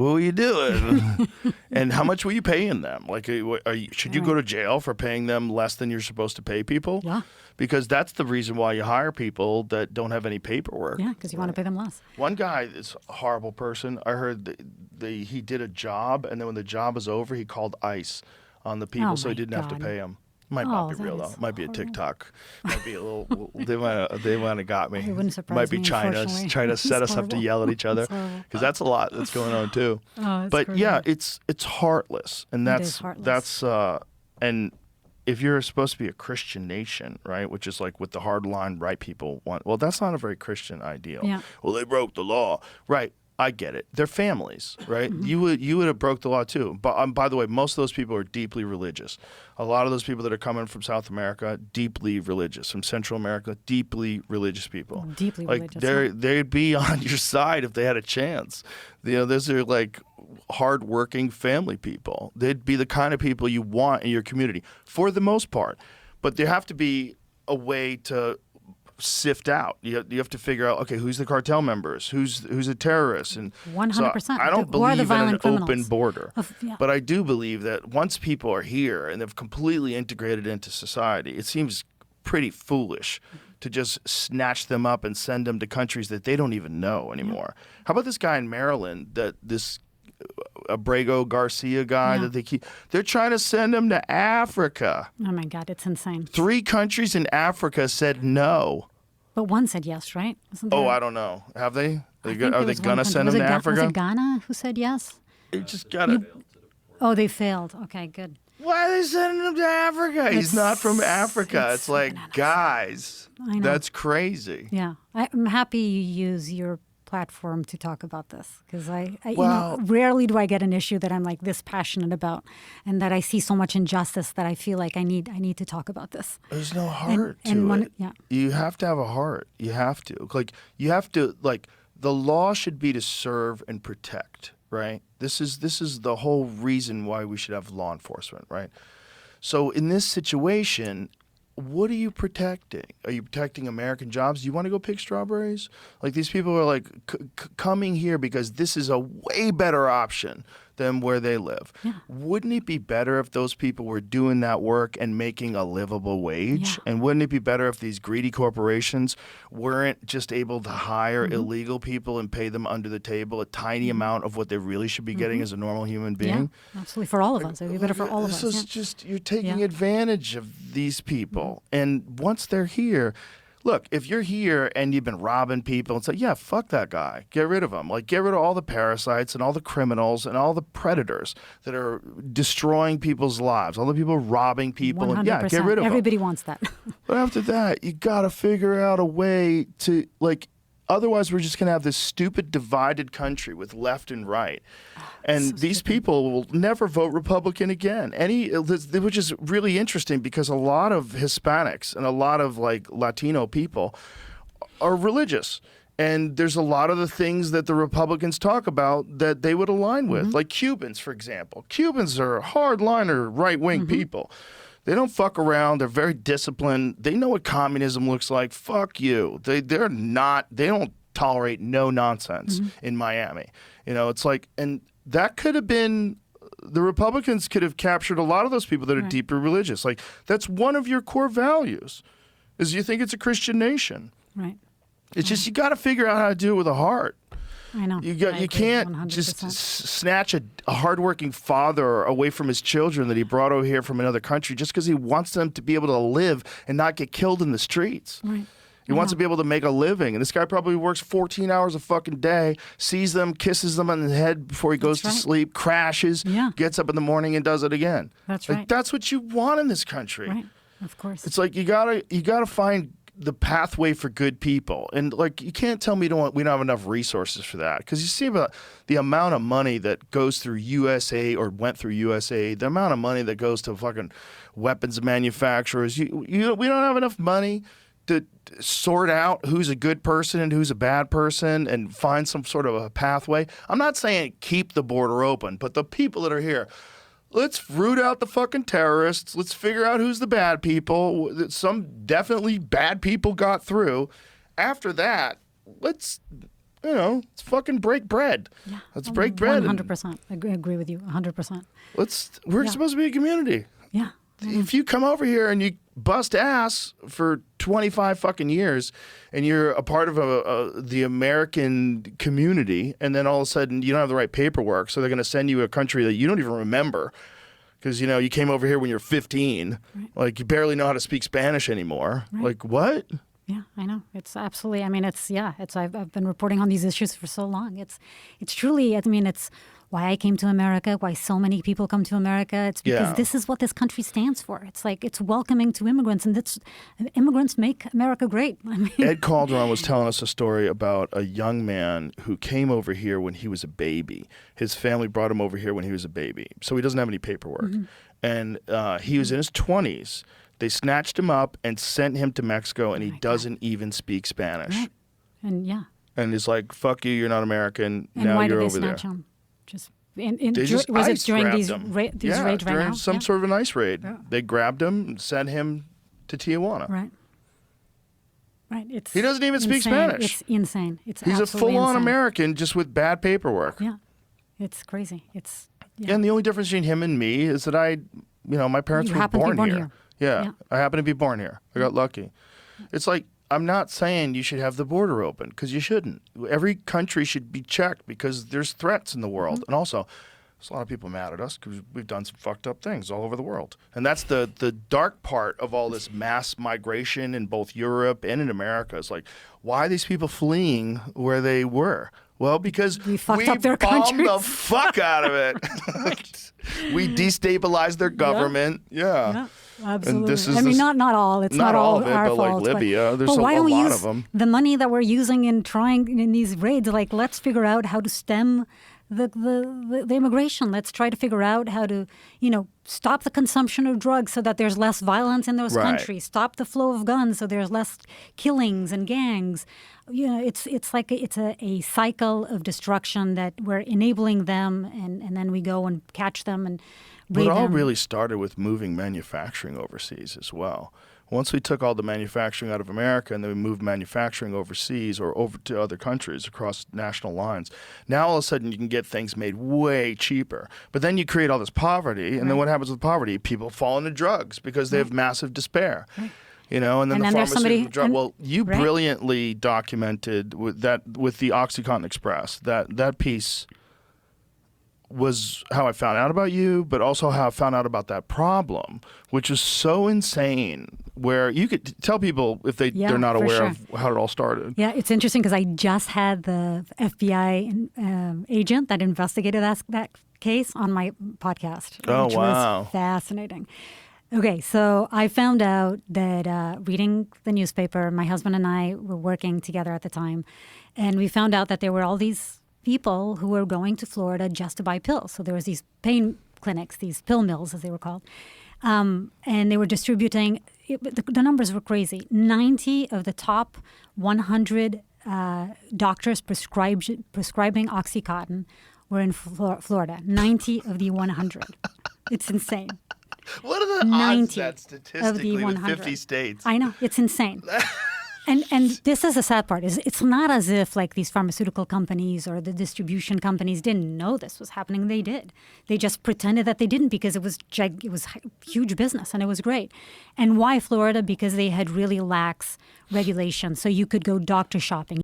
what were you doing? And how much were you paying them? Like, should you go to jail for paying them less than you're supposed to pay people? Yeah. Because that's the reason why you hire people that don't have any paperwork. Yeah, because you want to pay them less. One guy is a horrible person. I heard he did a job, and then when the job was over, he called ICE on the people so he didn't have to pay them. Might not be real though. Might be a TikTok. Might be a little. They might have got me. It wouldn't surprise Might be me, China unfortunately. trying to set us up to yell at each other, because that's a lot that's going on too. But yeah, it's heartless, and that's and if you're supposed to be a Christian nation, right, which is like what the hardline right people want, well, that's not a very Christian ideal. Yeah. Well, they broke the law, right? I get it. They're families, right? Mm-hmm. You would have broke the law too. But by the way, most of those people are deeply religious. A lot of those people that are coming from South America, deeply religious. From Central America, deeply religious people. Deeply like religious. they'd be on your side if they had a chance. You know, those are like hardworking family people. They'd be the kind of people you want in your community for the most part. But there have to be a way to sift out. You have to figure out, okay, who's the cartel members, who's a terrorist, and 100%. So I don't Who are the believe in an violent criminals? open border, Yeah. but I do believe that once people are here and they've completely integrated into society, it seems pretty foolish to just snatch them up and send them to countries that they don't even know anymore. How about this guy in Maryland, this Abrego Garcia guy that they're trying to send him to Africa. Oh my God, it's insane. 3 countries in Africa said no. But one said yes, right? I don't know. Have they? Are they going to send him to to Africa? Was it Ghana who said yes? They just got to. Oh, they failed. Okay, good. Why are they sending him to Africa? He's not from Africa. It's like, bananas. Guys, that's crazy. Yeah. I'm happy you use your platform to talk about this, because I rarely do I get an issue that I'm like this passionate about, and that I see so much injustice that I feel like I need to talk about this. There's no heart to it. Yeah. You have to have a heart. You have to. The law should be to serve and protect, right? This is the whole reason why we should have law enforcement, right? So in this situation, what are you protecting? Are you protecting American jobs? Do you want to go pick strawberries? Like, these people are like coming here because this is a way better option than where they live. Yeah. Wouldn't it be better if those people were doing that work and making a livable wage? Yeah. And wouldn't it be better if these greedy corporations weren't just able to hire illegal people and pay them under the table a tiny amount of what they really should be getting as a normal human being? Yeah, absolutely. For all of us. It would be better for all of us. This is just, you're taking advantage of these people. And once they're here, look, if you're here and you've been robbing people and say, yeah, fuck that guy, get rid of him. Like, get rid of all the parasites and all the criminals and all the predators that are destroying people's lives, all the people robbing people. 100%. And get rid of them. Everybody wants that. But after that, you got to figure out a way to, like, otherwise we're just going to have this stupid divided country with left and right. And these people will never vote Republican again. Which is really interesting, because a lot of Hispanics and a lot of like Latino people are religious. And there's a lot of the things that the Republicans talk about that they would align with, like Cubans, for example. Cubans are hardliner, right-wing people. They don't fuck around. They're very disciplined. They know what communism looks like. Fuck you. They don't tolerate no nonsense in Miami. You know, it's like, and that could have been, the Republicans could have captured a lot of those people that are deeply religious. Like, that's one of your core values, is you think it's a Christian nation. Right. It's just, you got to figure out how to do it with a heart. I know. You can't 100%. just snatch a hardworking father away from his children that he brought over here from another country just because he wants them to be able to live and not get killed in the streets. Right. He wants to be able to make a living. And this guy probably works 14 hours a fucking day, sees them, kisses them on the head before he goes to sleep, crashes, gets up in the morning and does it again. That's like, right. That's what you want in this country. Right. Of course. It's like you gotta find the pathway for good people. And like, you can't tell me we don't have enough resources for that. Because you see about the amount of money that goes through USA or went through USA, the amount of money that goes to fucking weapons manufacturers. We don't have enough money to sort out who's a good person and who's a bad person and find some sort of a pathway. I'm not saying keep the border open, but the people that are here, let's root out the fucking terrorists. Let's figure out who's the bad people. Some definitely bad people got through. After that, let's Let's fucking break bread. Yeah. Let's break bread. 100%. I agree with you. 100%. We're supposed to be a community. Yeah. If you come over here and you bust ass for 25 fucking years and you're a part of the American community, and then all of a sudden you don't have the right paperwork, so they're going to send you a country that you don't even remember because, you came over here when you're 15. Right. Like, you barely know how to speak Spanish anymore. Right. Like, what? Yeah, I know. It's absolutely, I've been reporting on these issues for so long. It's truly, it's why I came to America, why so many people come to America. It's because this is what this country stands for. It's like, it's welcoming to immigrants, and immigrants make America great. Ed Calderon was telling us a story about a young man who came over here when he was a baby. His family brought him over here when he was a baby, so he doesn't have any paperwork. Mm-hmm. And he was in his 20s. They snatched him up and sent him to Mexico, and he doesn't even speak Spanish. Right. And he's like, "Fuck you, you're not American." And now why you're did they over snatch there. him? Was it during these raids right during now? some sort of an ice raid. Yeah. They grabbed him and sent him to Tijuana. Right. He doesn't even speak Spanish. It's insane. He's a full-on American just with bad paperwork. Yeah. It's crazy. And the only difference between him and me is that my parents were born here. Yeah, I happen to be born here. I got lucky. It's like, I'm not saying you should have the border open, because you shouldn't. Every country should be checked because there's threats in the world. Mm-hmm. And also, there's a lot of people mad at us because we've done some fucked up things all over the world. And that's the dark part of all this mass migration in both Europe and in America. It's like, why are these people fleeing where they were? Well, because we fucked up their bombed countries. the fuck out of it. We destabilized their government. Yeah. Absolutely. And not all. It's not all of it, our but fault. Like Libya, there's but why a don't we lot use of them. The money that we're using in these raids, like, let's figure out how to stem the immigration. Let's try to figure out how to, stop the consumption of drugs so that there's less violence in those countries. Stop the flow of guns so there's less killings and gangs. It's like it's a cycle of destruction that we're enabling them, and then we go and catch them and raid them. It all really started with moving manufacturing overseas as well. Once we took all the manufacturing out of America and then we moved manufacturing overseas or over to other countries across national lines, now all of a sudden you can get things made way cheaper. But then you create all this poverty, and then what happens with poverty? People fall into drugs because they have massive despair. Right. And then the pharmaceutical drug. Well, you brilliantly documented with the OxyContin Express. That piece was how I found out about you, but also how I found out about that problem, which is so insane, where you could tell people if they're not aware of how it all started. Yeah, it's interesting because I just had the FBI agent that investigated that case on my podcast, which was fascinating. Okay, so I found out that reading the newspaper, my husband and I were working together at the time, and we found out that there were all these people who were going to Florida just to buy pills. So there was these pain clinics, these pill mills, as they were called, and they were distributing. The numbers were crazy. 90 of the top 100 doctors prescribing OxyContin were in Florida. 90 of the 100. It's insane. What are the odds that statistically with 50 states? I know, it's insane. And this is the sad part. It's not as if like these pharmaceutical companies or the distribution companies didn't know this was happening. They did. They just pretended that they didn't because it was huge business and it was great. And why Florida? Because they had really lax regulation. So you could go doctor shopping.